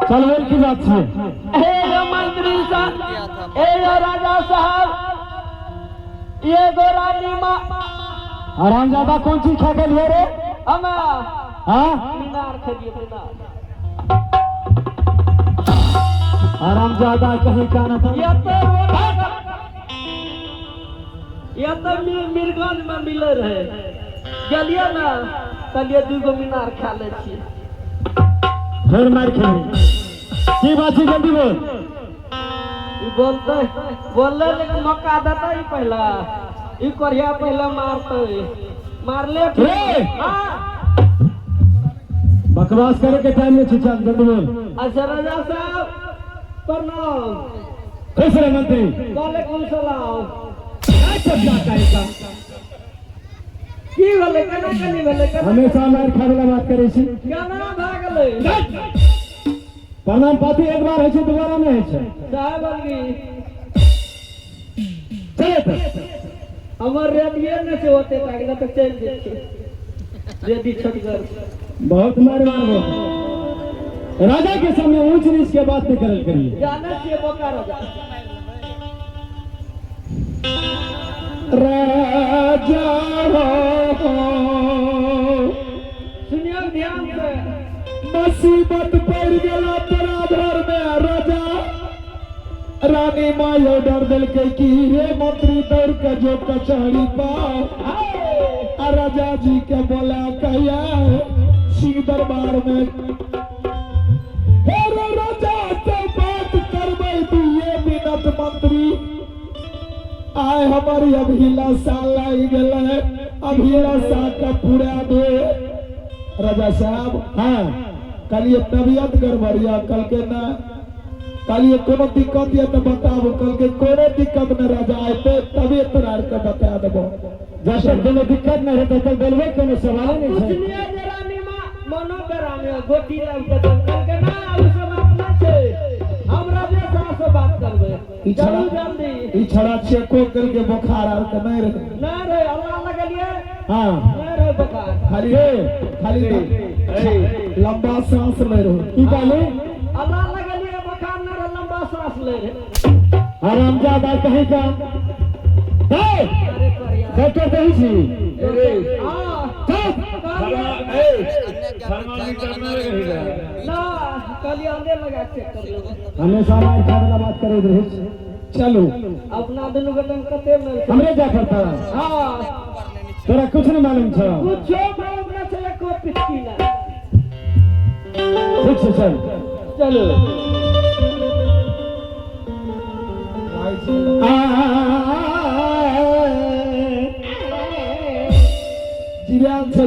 चल बोल की बात है। मंत्री साहब, राजा साहब, ये गोरानी माँ हरामजादा कौन चीज खा के लिए रे? हमा हाँ मीनार खरीद मीनार। हरामजादा कहीं का ना था। या तो मीरगंज में मिले रहे गलिया ना कलिए दूगो मीनार खा ले छी। फिर मार खेली की बात है जल्दी बोल। बोलले लेकिन मौका देता ही पहला ई करिया पहला मारते मार ले हां बकवास करे के टाइम में चिचा जल्दी बोल। अच्छा राजा साहब प्रणाम। कैसे रे मंत्री? वालेकुम सलाम। क्या चर्चा करेगा? की भले केना कनी भले हमेशा मार खाए वाला बात करे छी। क्या ना भागले प्रणाम पाती एक बार है दोबारा नहीं है साहब अलगी चले तो हमर रेडियो न से होते ताकि तक चल जेते रेडी छटगर बहुत मार मारो। राजा के सामने ऊंच नीच के बात नहीं करल करिए। जाना चाहिए बोका राजा राजा सुनियो ध्यान से मुसीबत पड़ गया तोरा घर में राजा। रानी माँ ऑर्डर दिल के की रे मंत्री दौड़ के जो कचहरी पाओ राजा जी के बोला कहिया सिंह दरबार में राजा से बात करबे दिए मिनट मंत्री आए हमारी अभिलाषा लाई गए अभिलाषा का पूरा दे। राजा साहब हाँ कल ये तबियत गड़बड़िया कल के ना कल ये कोनो दिक्कत ये तो बताओ कल के कोनो दिक्कत न राजा आए तो तबियत तोरार के बता देबो। जब तक कोनो दिक्कत न रहता तब बोलबे कोनो सवाल नहीं है। सुनिए जरानी मां मनो करामे गोटी लाउ के कल के ना उ सब बात ना छे हम राजा साहब से बात करबे जल्दी ई छड़ा चेको करके बुखार आर के नहीं रहे ना रे अल्लाह लगलिए हां ना रे बुखार खाली लंबा सांस ले रहो की कहले अल्लाह लगलिए बुखार ना रे लंबा सांस ले रे हरामजादा कहीं का डॉक्टर दही छी हां ना कल अंदर लगा चेक कर लो हमेशा मार खाए वाला बात करे रहे। चलो अपना दुनु गटन कते में हमरे जा करता हां तोरा कुछ नहीं मालूम छ कुछ मालूम ना चले को पिटकी ना ठीक से चल चलो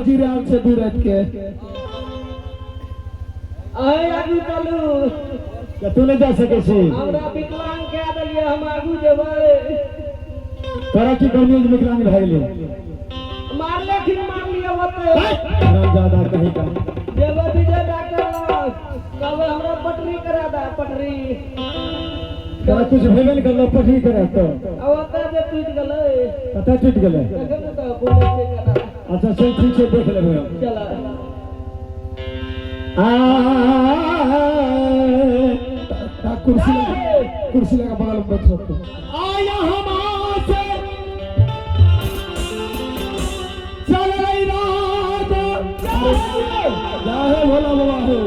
जिरान से दूर हट के आए आगू चलू तू नहीं जा सके छी हमरा विकलांग कह देलिए हम आगू जेबै तोरा की करनी विकलांग भाई ले मार ले फिर मार लिया होते ज्यादा कहीं का जेबै विजय डॉक्टर कब हमरा पटरी करा दा पटरी तोरा कुछ भेबे नहीं करलो पटरी करे तो अब जे टूट गेलै पता टूट गेलै देखन तो बोले से करा अच्छा चल ठीक है देख लेबे चला कुर्सी लगा बगल में बैठ सकते आया हम से चल रही रात जाहे भोला बाबा हो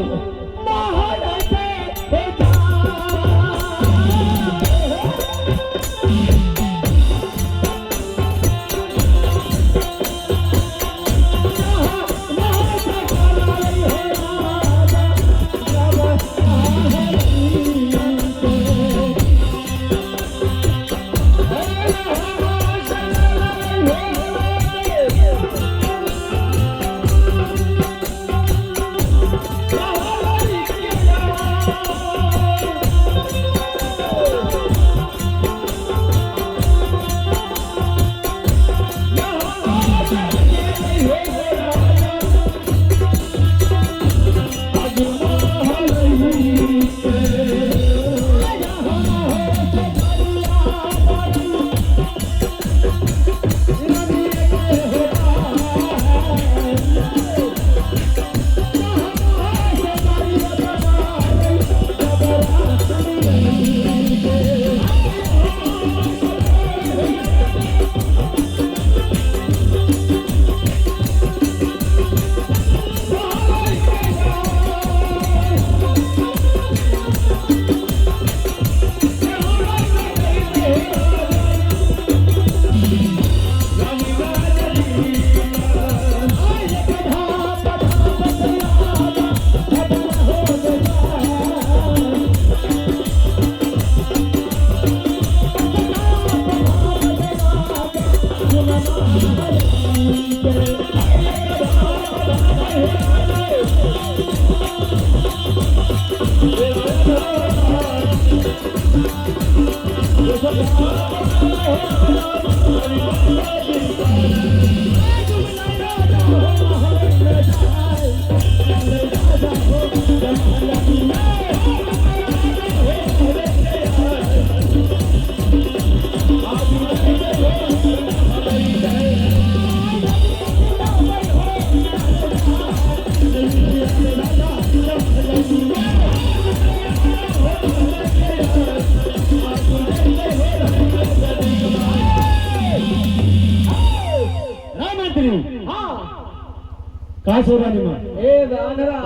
का सोरानी मां ए वानरा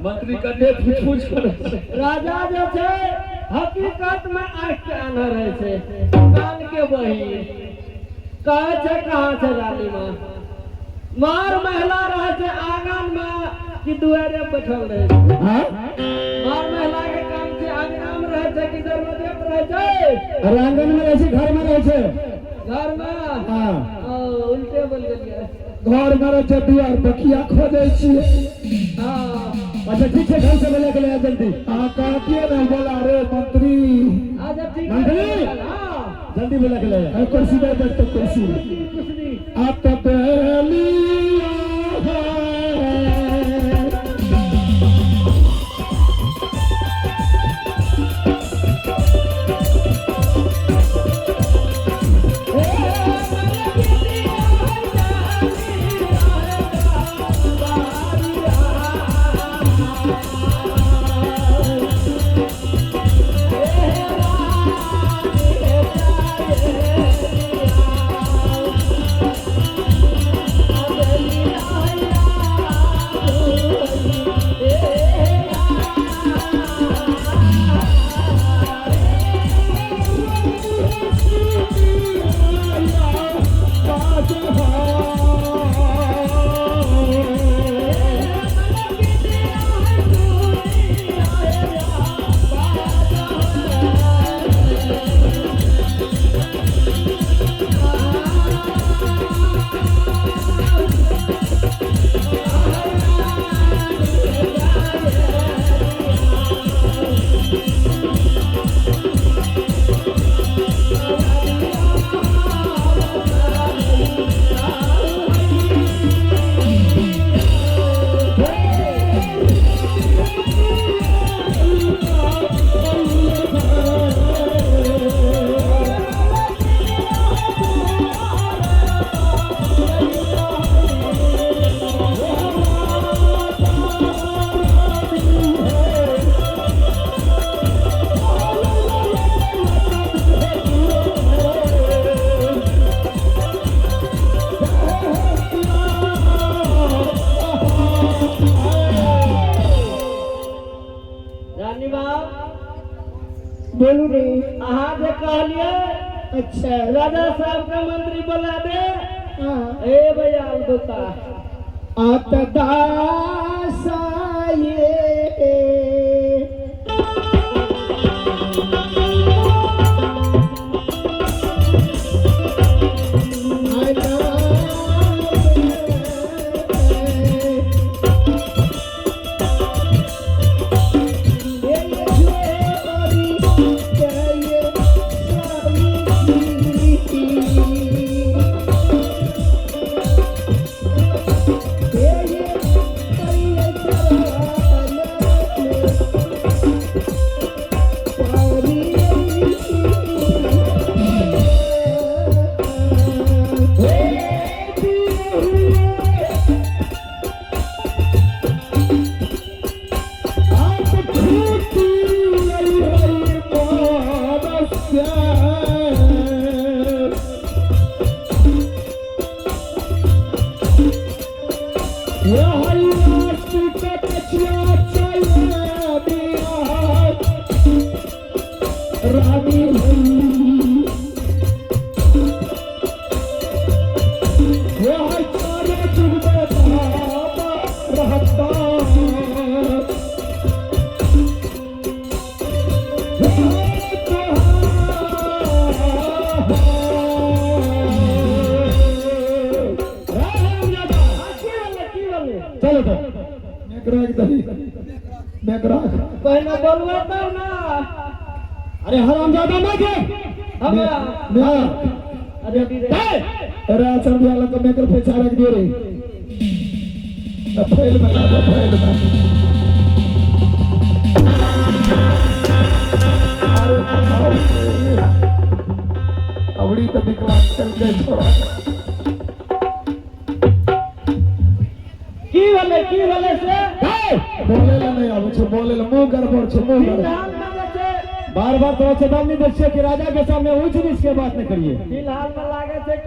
मंत्री कन्ने पूछ करे છે राजा जो छे हकीकत में आंख के आन्हर है छे कान के बही कहे छे कहां छे रानी मां मार महिला रहे छे आंगन में कि दुआरे बैठल रहे छे हां मार महिला के काम छे आंगन में रहे छे कि दरवाजे पर रहे छे अरे आंगन में रहे छे घर में रहे छे घर में हां उल्टे बोल गेलिए घर में रहे छे दुआर बखिया खोदै छी हां अच्छा ठीक है घर से बोला के ले जल्दी हां कहतिए ना बोला रे मंत्री आजा ठीक मंत्री हां जल्दी बोला के ले आ कुर्सी पे बैठ तो कुर्सी आप तो पहलिया बोलू नहीं अहाँ जे कहलिए अच्छा राजा साहब का मंत्री बोला दे ए भैया उदता आप दासाये पहले बोलवा तो ना अरे हरामजादा मत है हम अरे चल दिया लग मैं कर पे चारा दिए रे फेल बता दो फेल बता अबड़ी तो विकलांग चल के छोड़ा की भले से बोले ला नहीं आवे छे बोले ला मुंह गड़बड़ छे मुंह गड़बड़ फिलहाल मांगे छे बार बार तो चेतावनी दे छे कि राजा के सामने ऊंच नीच के बात न करिए फिलहाल में लागे छे कि